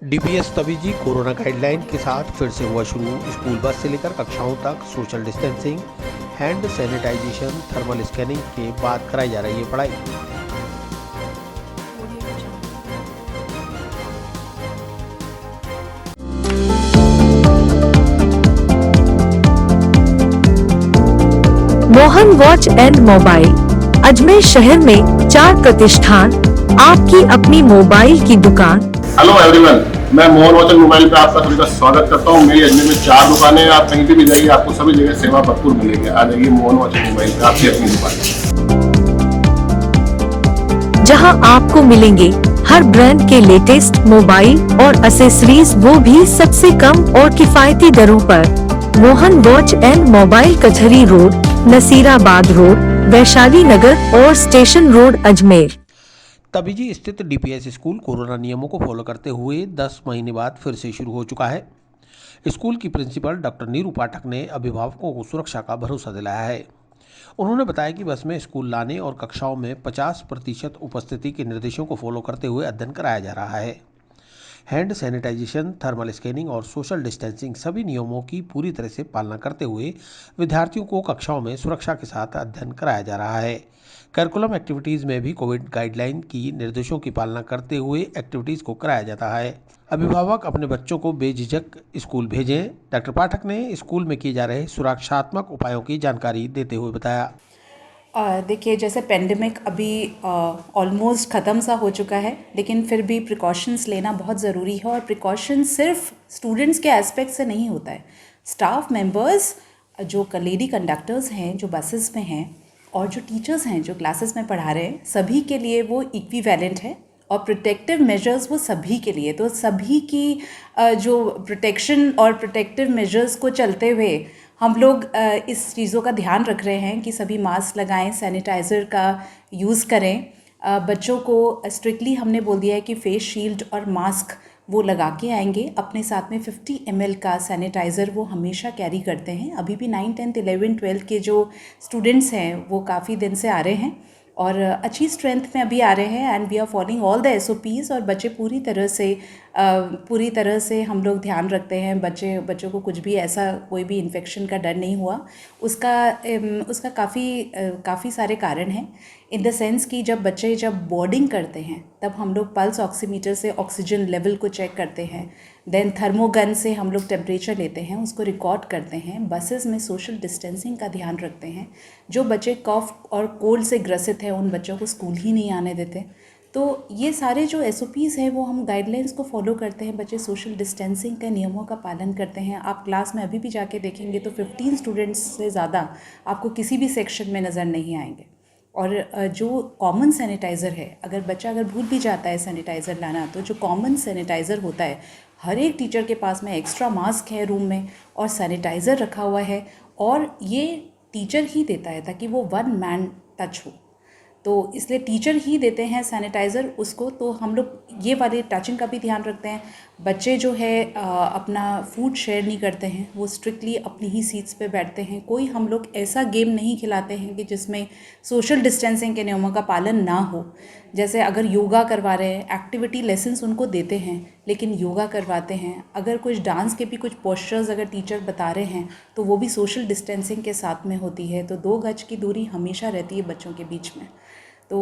DPS Tabiji corona guideline के साथ फिर से हुआ शुरू। स्कूल बस से लेकर कक्षाओं तक social distancing, hand sanitization, thermal scanning के बाद कराई जा रही है पढ़ाई। Mohan watch and mobile Ajmer शहर में 4 प्रतिष्ठान, आपकी अपनी मोबाइल की दुकान। हेलो एवरीवन, मैं मोहन वॉच एंड मोबाइल पे आपका सभी का स्वागत करता हूँ। मेरी अजमेर में 4 दुकानें हैं। आप कहीं भी जाइए, आपको सभी जगह सेवा भरपूर मिलेगी। आ जाइए मोहन वॉच एंड मोबाइल पे, आपकी अपनी दुकान, जहां आपको मिलेंगे हर ब्रांड के लेटेस्ट मोबाइल और एक्सेसरीज, वो भी सबसे कम और किफायती दरों पर। मोहन वॉच एंड मोबाइल कचहरी रोड, नसीराबाद रोड, वैशाली नगर और स्टेशन रोड, अजमेर। तबीजी स्थित डीपीएस स्कूल कोरोना नियमों को फॉलो करते हुए 10 महीने बाद फिर से शुरू हो चुका है। स्कूल की प्रिंसिपल डॉक्टर नीरू पाठक ने अभिभावकों को सुरक्षा का भरोसा दिलाया है। उन्होंने बताया कि बस में स्कूल लाने और कक्षाओं में 50% उपस्थिति के निर्देशों को फॉलो करते हुए अध्ययन कराया जा रहा है। हैंड सैनिटाइजेशन, थर्मल स्कैनिंग और सोशल डिस्टेंसिंग सभी नियमों की पूरी तरह से पालना करते हुए विद्यार्थियों को कक्षाओं में सुरक्षा के साथ अध्ययन कराया जा रहा है। करिकुलम एक्टिविटीज़ में भी कोविड गाइडलाइन की निर्देशों की पालना करते हुए एक्टिविटीज़ को कराया जाता है। अभिभावक अपने बच्चों को बेझिझक स्कूल भेजें। डॉक्टर पाठक ने स्कूल में किए जा रहे सुरक्षात्मक उपायों की जानकारी देते हुए बताया। देखिए, जैसे पेंडेमिक अभी ऑलमोस्ट ख़त्म सा हो चुका है, लेकिन फिर भी प्रिकॉशंस लेना बहुत ज़रूरी है। और प्रिकॉशंस सिर्फ स्टूडेंट्स के एस्पेक्ट से नहीं होता है। स्टाफ मेंबर्स, जो लेडी कंडक्टर्स हैं जो बसेस में हैं, और जो टीचर्स हैं जो क्लासेस में पढ़ा रहे हैं, सभी के लिए वो इक्विवेलेंट है। और प्रोटेक्टिव मेजर्स वो सभी के लिए, तो सभी की जो प्रोटेक्शन और प्रोटेक्टिव मेजर्स को चलते हुए हम लोग इस चीज़ों का ध्यान रख रहे हैं कि सभी मास्क लगाएं, सैनिटाइज़र का यूज़ करें। बच्चों को स्ट्रिक्टली हमने बोल दिया है कि फेस शील्ड और मास्क वो लगा के आएंगे। अपने साथ में 50 ml का सैनिटाइज़र वो हमेशा कैरी करते हैं। अभी भी 9, 10, 11, 12 के जो स्टूडेंट्स हैं वो काफ़ी दिन से आ रहे हैं और अच्छी स्ट्रेंथ में अभी आ रहे हैं। And we are following all the SOPs। और बच्चे पूरी तरह से हम लोग ध्यान रखते हैं। बच्चों को कुछ भी ऐसा कोई भी इन्फेक्शन का डर नहीं हुआ। उसका काफ़ी सारे कारण हैं, इन द सेंस कि जब बच्चे बोर्डिंग करते हैं तब हम लोग पल्स ऑक्सीमीटर से ऑक्सीजन लेवल को चेक करते हैं। देन थर्मोगन से हम लोग टेम्परेचर लेते हैं, उसको रिकॉर्ड करते हैं। बसेस में सोशल डिस्टेंसिंग का ध्यान रखते हैं। जो बच्चे कफ और कोल्ड से ग्रसित हैं उन बच्चों को स्कूल ही नहीं आने देते। तो ये सारे जो SOPs हैं वो हम गाइडलाइंस को फॉलो करते हैं। बच्चे सोशल डिस्टेंसिंग के नियमों का पालन करते हैं। आप क्लास में अभी भी जाके देखेंगे तो 15 स्टूडेंट्स से ज़्यादा आपको किसी भी सेक्शन में नज़र नहीं आएंगे। और जो कॉमन सैनिटाइज़र है, अगर बच्चा भूल भी जाता है सैनिटाइज़र लाना, तो जो कॉमन सैनिटाइज़र होता है, हर एक टीचर के पास में एक्स्ट्रा मास्क है रूम में और सैनिटाइज़र रखा हुआ है। और ये टीचर ही देता है ताकि वो वन मैन टच हो, तो इसलिए टीचर ही देते हैं सैनिटाइज़र उसको। तो हम लोग ये वाले टचिंग का भी ध्यान रखते हैं। बच्चे जो है अपना फूड शेयर नहीं करते हैं, वो स्ट्रिक्टली अपनी ही सीट्स पे बैठते हैं। कोई हम लोग ऐसा गेम नहीं खिलाते हैं कि जिसमें सोशल डिस्टेंसिंग के नियमों का पालन ना हो। जैसे अगर योगा करवा रहे हैं, एक्टिविटी लेसन्स उनको देते हैं, लेकिन योगा करवाते हैं। अगर कुछ डांस के भी कुछ पोस्चर्स अगर टीचर बता रहे हैं तो वो भी सोशल डिस्टेंसिंग के साथ में होती है। तो 2 गज की दूरी हमेशा रहती है बच्चों के बीच में। तो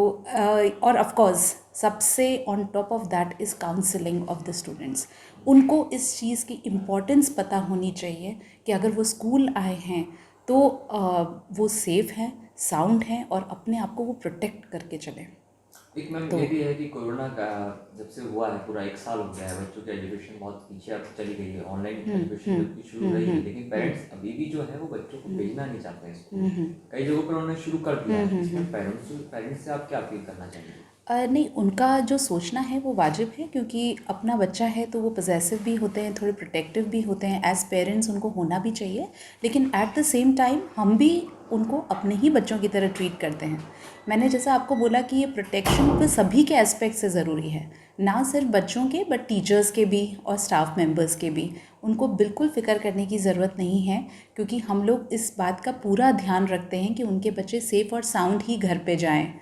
और ऑफ कोर्स सबसे on top of that is counselling of the students. उनको इस चीज़ की इम्पोर्टेंस पता होनी चाहिए कि अगर वो स्कूल आए हैं तो वो सेफ़ हैं, साउंड हैं और अपने आप को वो प्रोटेक्ट करके चलें। एक मैम ये भी है कि कोरोना का जब से हुआ है पूरा 1 साल हो गया है, बच्चों की एजुकेशन बहुत पीछे अब चली गई है। ऑनलाइन एजुकेशन जबकि शुरू रही है, लेकिन पेरेंट्स अभी भी जो है वो बच्चों को भेजना नहीं चाहते हैं स्कूल। कई जगहों पर उन्होंने शुरू कर दिया है। इसमें पेरेंट्स से आप क्या अपील करना चाहेंगे? नहीं, उनका जो सोचना है वो वाजिब है, क्योंकि अपना बच्चा है तो वो पजेसिव भी होते हैं, थोड़े प्रोटेक्टिव भी होते हैं। एज पेरेंट्स उनको होना भी चाहिए, लेकिन एट द सेम टाइम हम भी उनको अपने ही बच्चों की तरह ट्रीट करते हैं। मैंने जैसा आपको बोला कि ये प्रोटेक्शन पे सभी के एस्पेक्ट से ज़रूरी है, ना सिर्फ बच्चों के बट टीचर्स के भी और स्टाफ मेंबर्स के भी। उनको बिल्कुल फ़िक्र करने की ज़रूरत नहीं है, क्योंकि हम लोग इस बात का पूरा ध्यान रखते हैं कि उनके बच्चे सेफ़ और साउंड ही घर पे जाएं।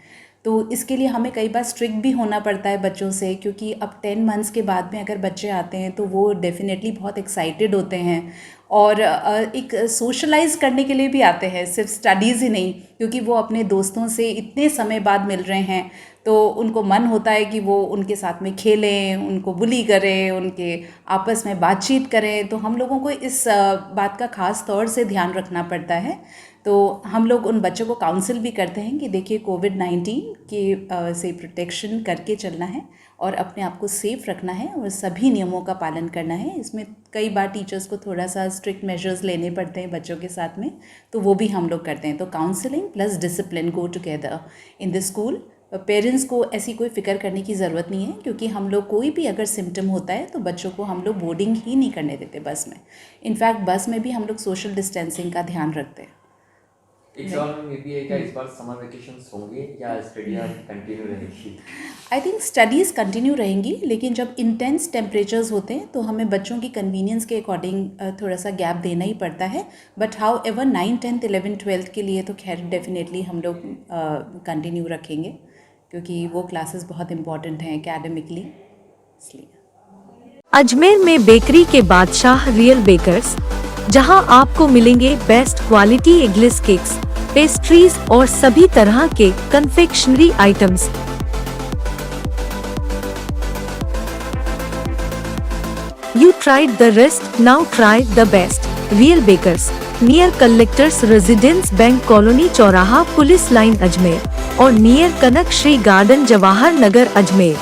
तो इसके लिए हमें कई बार स्ट्रिक्ट भी होना पड़ता है बच्चों से, क्योंकि अब 10 मंथ्स के बाद में अगर बच्चे आते हैं तो वो डेफिनेटली बहुत एक्साइटेड होते हैं और एक सोशलाइज करने के लिए भी आते हैं, सिर्फ स्टडीज़ ही नहीं, क्योंकि वो अपने दोस्तों से इतने समय बाद मिल रहे हैं तो उनको मन होता है कि वो उनके साथ में खेलें, उनको बुली करें, उनके आपस में बातचीत करें। तो हम लोगों को इस बात का ख़ास तौर से ध्यान रखना पड़ता है। तो हम लोग उन बच्चों को काउंसिल भी करते हैं कि देखिए कोविड-19 के से प्रोटेक्शन करके चलना है और अपने आप को सेफ़ रखना है और सभी नियमों का पालन करना है। इसमें कई बार टीचर्स को थोड़ा सा स्ट्रिक्ट मेजर्स लेने पड़ते हैं बच्चों के साथ में, तो वो भी हम लोग करते हैं। तो counselling plus discipline go together in the school. Parents को ऐसी कोई फ़िक्र करने की ज़रूरत नहीं है, क्योंकि हम लोग कोई भी अगर सिम्टम होता है तो बच्चों को हम लोग बोर्डिंग ही नहीं करने देते बस में। इनफैक्ट बस में भी हम लोग सोशल डिस्टेंसिंग का ध्यान रखते हैं। एक सवाल में भी है क्या इस बार समर वेकेशंस होंगे या स्टडियाँ कंटिन्यू रहेगी? आई थिंक स्टडीज़ कंटिन्यू रहेंगी, लेकिन जब इंटेंस टेम्परेचर्स होते हैं तो हमें बच्चों की कन्वीनियंस के अकॉर्डिंग थोड़ा सा गैप देना ही पड़ता है। बट हाउ एवर 9, 10, 11, 12 के लिए तो खैर डेफिनेटली हम लोग कंटिन्यू रखेंगे, क्योंकि वो क्लासेस बहुत इम्पॉर्टेंट हैं एकेडमिकली, इसलिए। अजमेर में बेकरी के बादशाह रियल बेकर्स, जहां आपको मिलेंगे best quality eggless cakes, pastries और सभी तरह के confectionery items. You tried the rest, now try the best. Real Bakers, near Collectors Residence Bank Colony चौराहा पुलिस लाइन अजमेर और नियर कनक श्री गार्डन जवाहर नगर अजमेर।